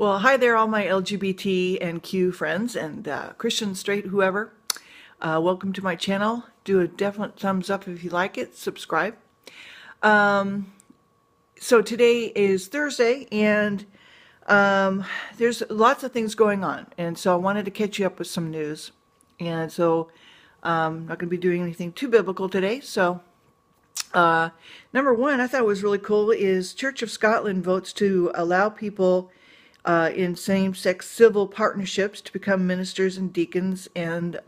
Well, hi there, all my LGBT and Q friends and Christian, straight, whoever. Welcome to my channel. Do a definite thumbs up if you like it. Subscribe. So today is Thursday, and there's lots of things going on, and so I wanted to catch you up with some news. And so I'm not going to be doing anything too biblical today. So number one, I thought was really cool is Church of Scotland votes to allow people in same-sex civil partnerships to become ministers and deacons, and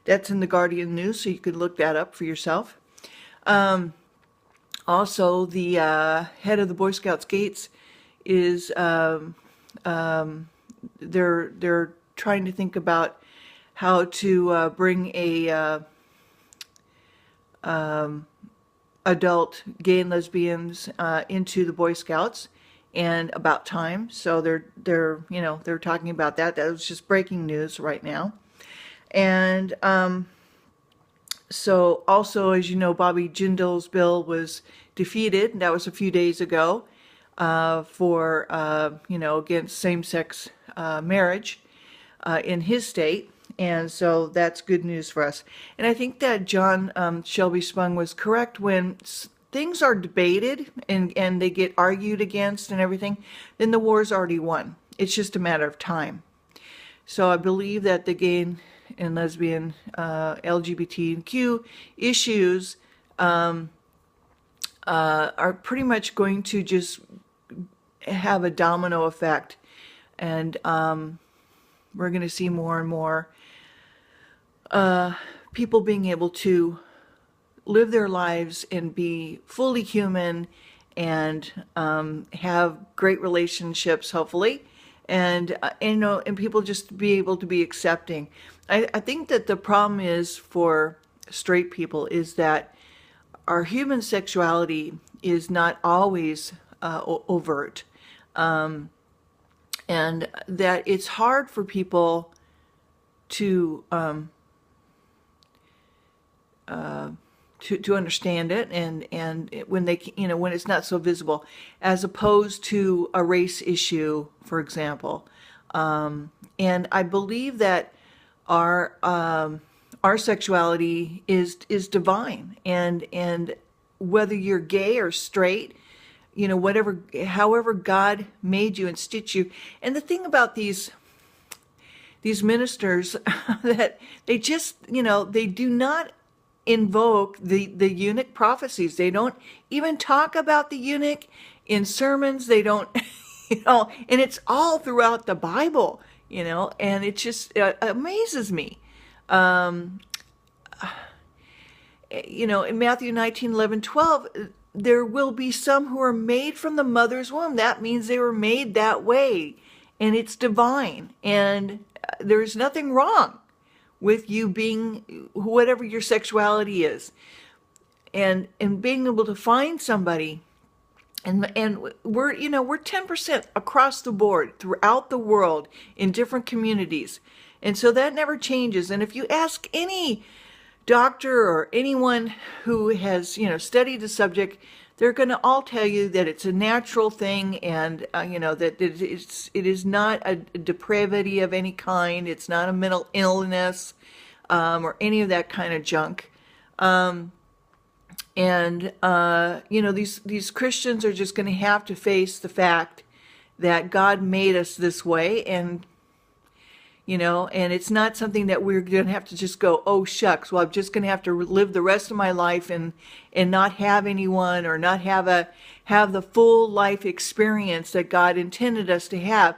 that's in the Guardian News, so you could look that up for yourself. Also, the head of the Boy Scouts Gates is they're trying to think about how to bring a adult gay and lesbians into the Boy Scouts, and about time. So they're talking about that. That was just breaking news right now. And so also, as you know, Bobby Jindal's bill was defeated, and that was a few days ago, for against same-sex marriage in his state. And so that's good news for us. And I think that John Shelby Spong was correct when things are debated and they get argued against and everything, then the war's already won. It's just a matter of time. So I believe that the gay and lesbian, LGBT&Q issues are pretty much going to just have a domino effect. And we're going to see more and more people being able to live their lives and be fully human and have great relationships, hopefully, and people just be able to be accepting. I think that the problem is for straight people is that our human sexuality is not always overt, and that it's hard for people to understand it, and when they, when it's not so visible, as opposed to a race issue, for example. And I believe that our sexuality is divine, and whether you're gay or straight, however God made you and stitched you. And the thing about these ministers that they just, they do not invoke the eunuch prophecies. They don't even talk about the eunuch in sermons. They don't, and it's all throughout the Bible, and it just amazes me. In Matthew 19, 11, 12, there will be some who are made from the mother's womb. That means they were made that way, and it's divine, and there's nothing wrong with you being whatever your sexuality is, and being able to find somebody, and we're 10% across the board throughout the world in different communities, and so that never changes. And if you ask any doctor or anyone who has studied the subject, they're going to all tell you that it's a natural thing, and that it is not a depravity of any kind. It's not a mental illness or any of that kind of junk. These Christians are just going to have to face the fact that God made us this way, and and it's not something that we're going to have to just go, oh shucks, well, I'm just going to have to live the rest of my life and not have anyone, or not have the full life experience that God intended us to have.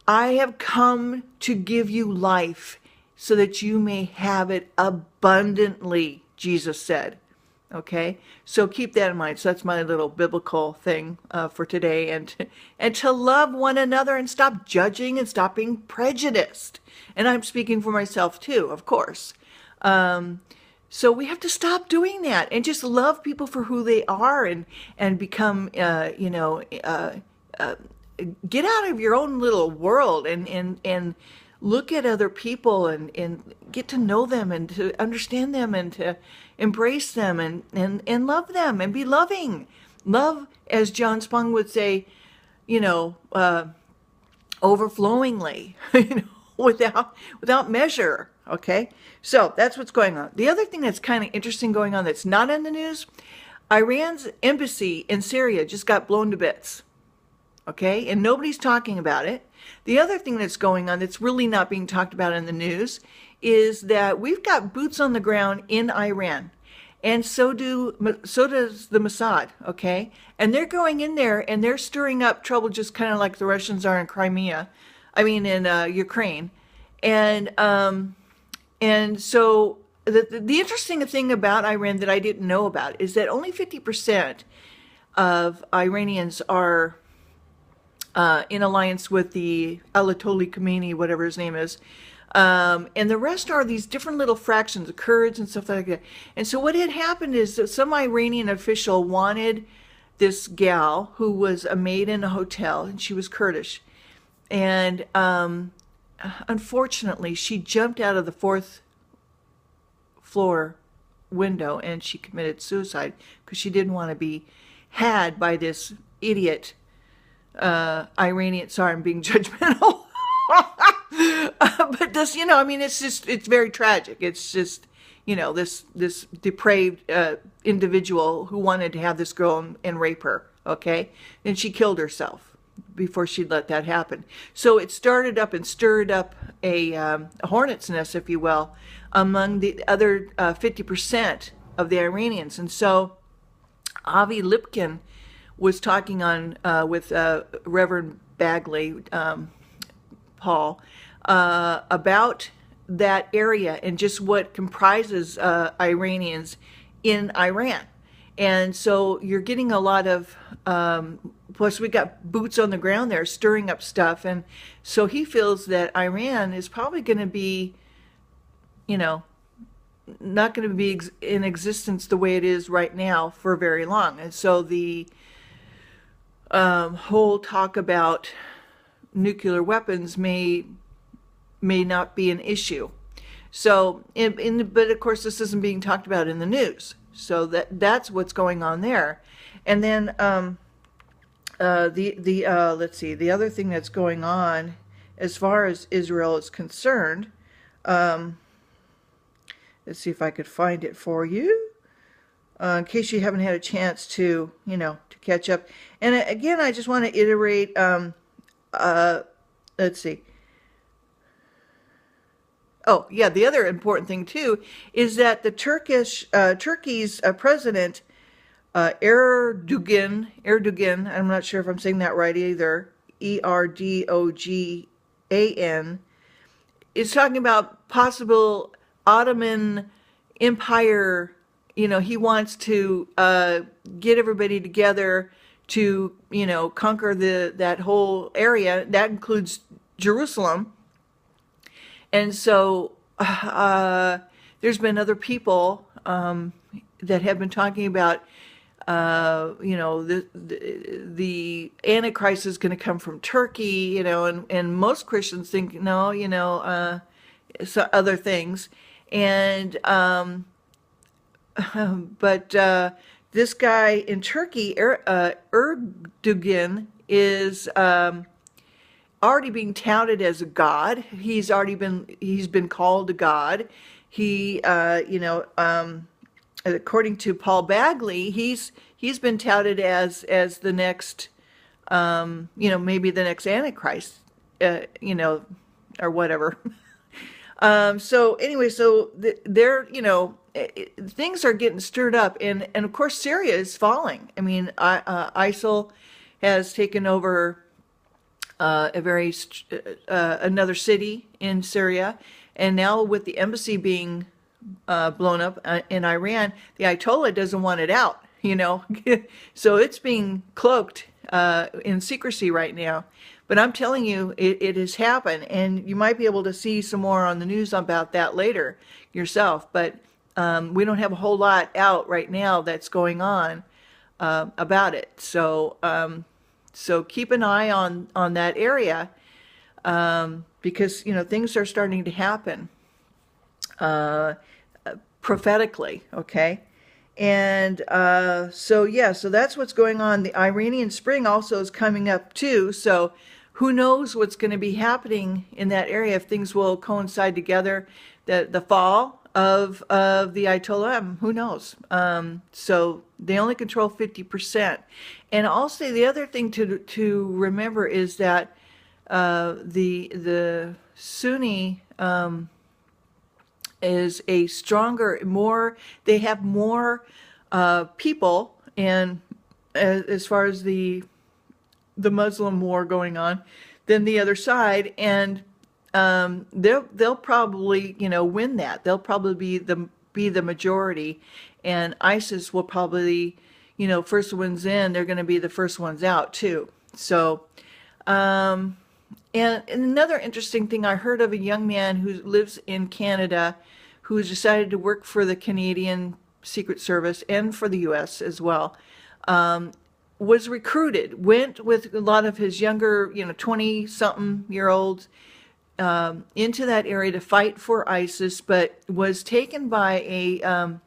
I have come to give you life so that you may have it abundantly, Jesus said. Okay, so keep that in mind. So that's my little biblical thing for today, and to love one another and stop judging and stop being prejudiced. And I'm speaking for myself too, of course. So we have to stop doing that and just love people for who they are, and become, get out of your own little world and look at other people and get to know them and to understand them and to embrace them and love them and be loving. Love, as John Spong would say, overflowingly, without measure. Okay, so that's what's going on. The other thing that's kind of interesting going on that's not in the news, Iran's embassy in Syria just got blown to bits. Okay, and nobody's talking about it. The other thing that's going on that's really not being talked about in the news is that we've got boots on the ground in Iran. And so does the Mossad, okay? And they're going in there and they're stirring up trouble just kind of like the Russians are in Crimea. I mean, in Ukraine. And so the interesting thing about Iran that I didn't know about is that only 50% of Iranians are in alliance with the Ayatollah Khomeini, whatever his name is. And the rest are these different little fractions, the Kurds and stuff like that. And so what had happened is that some Iranian official wanted this gal who was a maid in a hotel, and she was Kurdish. And unfortunately, she jumped out of the 4th floor window and she committed suicide because she didn't want to be had by this idiot Iranian. Sorry, I'm being judgmental. But this, I mean, it's very tragic. It's just, this depraved individual who wanted to have this girl and rape her, okay? And she killed herself before she'd let that happen. So it started up and stirred up a hornet's nest, if you will, among the other 50% of the Iranians. And so Avi Lipkin was talking on with Reverend Bagley, Paul, about that area and just what comprises Iranians in Iran. And so you're getting a lot of, plus we got boots on the ground there stirring up stuff. And so he feels that Iran is probably going to be, not going to be in existence the way it is right now for very long. And so the whole talk about nuclear weapons may not be an issue. So, but of course, this isn't being talked about in the news. So that's what's going on there. And then let's see, the other thing that's going on as far as Israel is concerned. Let's see if I could find it for you, in case you haven't had a chance to to catch up. And again, I just want to iterate. Let's see. Oh, yeah, the other important thing, too, is that the Turkey's president, Erdogan, I'm not sure if I'm saying that right either, Erdogan, is talking about possible Ottoman Empire. He wants to get everybody together to, conquer that whole area. That includes Jerusalem. And so there's been other people that have been talking about, the Antichrist is going to come from Turkey, and most Christians think, no, so other things. And, but this guy in Turkey, Erdogan, is already being touted as a god. He's been called a god. He, according to Paul Bagley, he's been touted as the next, maybe the next Antichrist, or whatever. So anyway, so they're, things are getting stirred up, and of course Syria is falling. I mean, ISIL has taken over another city in Syria, and now with the embassy being blown up in Iran, the Ayatollah doesn't want it out, so it's being cloaked in secrecy right now. But I'm telling you, it has happened, and you might be able to see some more on the news about that later yourself. But we don't have a whole lot out right now that's going on about it. So so keep an eye on that area, because things are starting to happen prophetically. Okay. And so that's what's going on. The Iranian Spring also is coming up too. So who knows what's going to be happening in that area, if things will coincide together. The fall of the Ayatollah, who knows? So they only control 50%. And also the other thing to remember is that the Sunni is a stronger, more, they have more people, and as far as the Muslim war going on, than the other side, and they'll probably, you know, win that. They'll probably be the majority, and ISIS will probably, you know, first ones in, they're going to be the first ones out too. So, and another interesting thing, I heard of a young man who lives in Canada who has decided to work for the Canadian Secret Service and for the U.S. as well. Was recruited, went with a lot of his younger, you know, 20-something-year-olds into that area to fight for ISIS, but was taken by a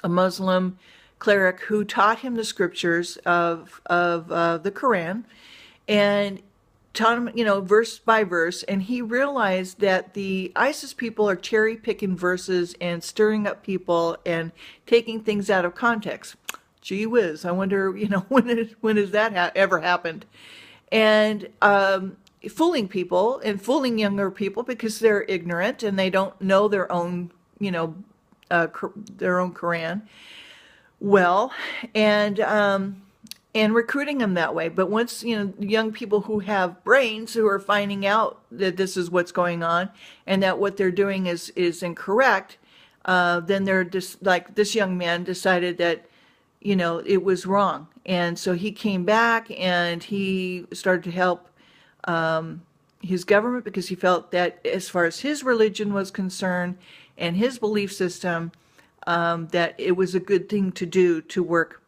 Muslim cleric who taught him the scriptures of the Quran, and taught him, you know, verse by verse, and he realized that the ISIS people are cherry picking verses and stirring up people and taking things out of context. Gee whiz, I wonder, you know, when has that ever happened? And fooling people and fooling younger people because they're ignorant and they don't know their own, you know, their own Quran well, and recruiting them that way. But once, you know, young people who have brains, who are finding out that this is what's going on and that what they're doing is incorrect, then they're just like this young man decided that, you know, it was wrong. And so he came back and he started to help his government, because he felt that as far as his religion was concerned and his belief system, that it was a good thing to do, to work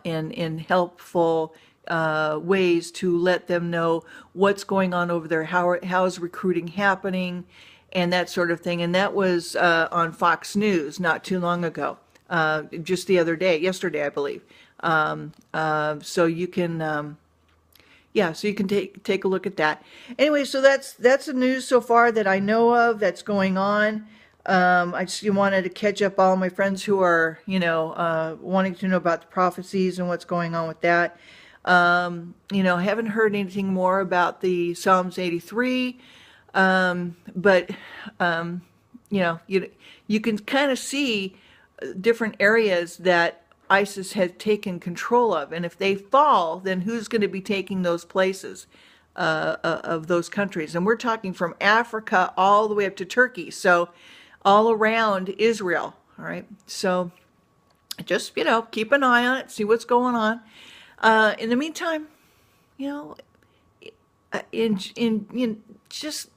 in helpful ways to let them know what's going on over there, how's recruiting happening, and that sort of thing. And that was on Fox News not too long ago. Just the other day, yesterday, I believe. So you can, so you can take a look at that. Anyway, so that's the news so far that I know of that's going on. I just wanted to catch up all my friends who are, you know, wanting to know about the prophecies and what's going on with that. You know, I haven't heard anything more about the Psalms 83, but you know, you can kind of see different areas that ISIS has taken control of, and if they fall, then who's going to be taking those places of those countries? And we're talking from Africa all the way up to Turkey, so all around Israel. All right, so just, you know, keep an eye on it, see what's going on. In the meantime, you know, just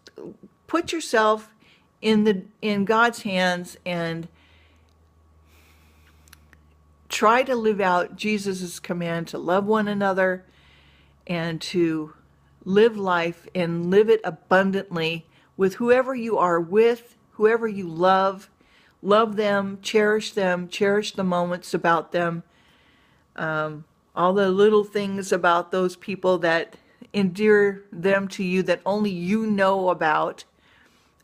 put yourself in God's hands and try to live out Jesus' command to love one another and to live life and live it abundantly with whoever you are with, whoever you love. Love them, cherish the moments about them, all the little things about those people that endear them to you that only you know about,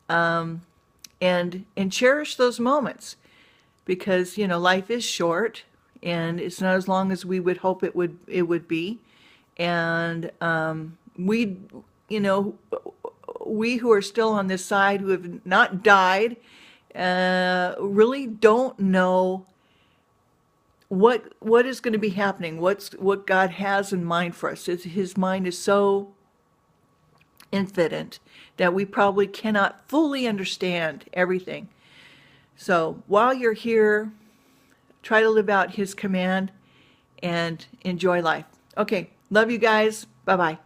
and cherish those moments, because, you know, life is short. And it's not as long as we would hope it would be. And we, you know, we who are still on this side, who have not died, really don't know what is going to be happening. What God has in mind for us. His mind is so infinite that we probably cannot fully understand everything. So while you're here, try to live out his command and enjoy life. Okay, love you guys. Bye-bye.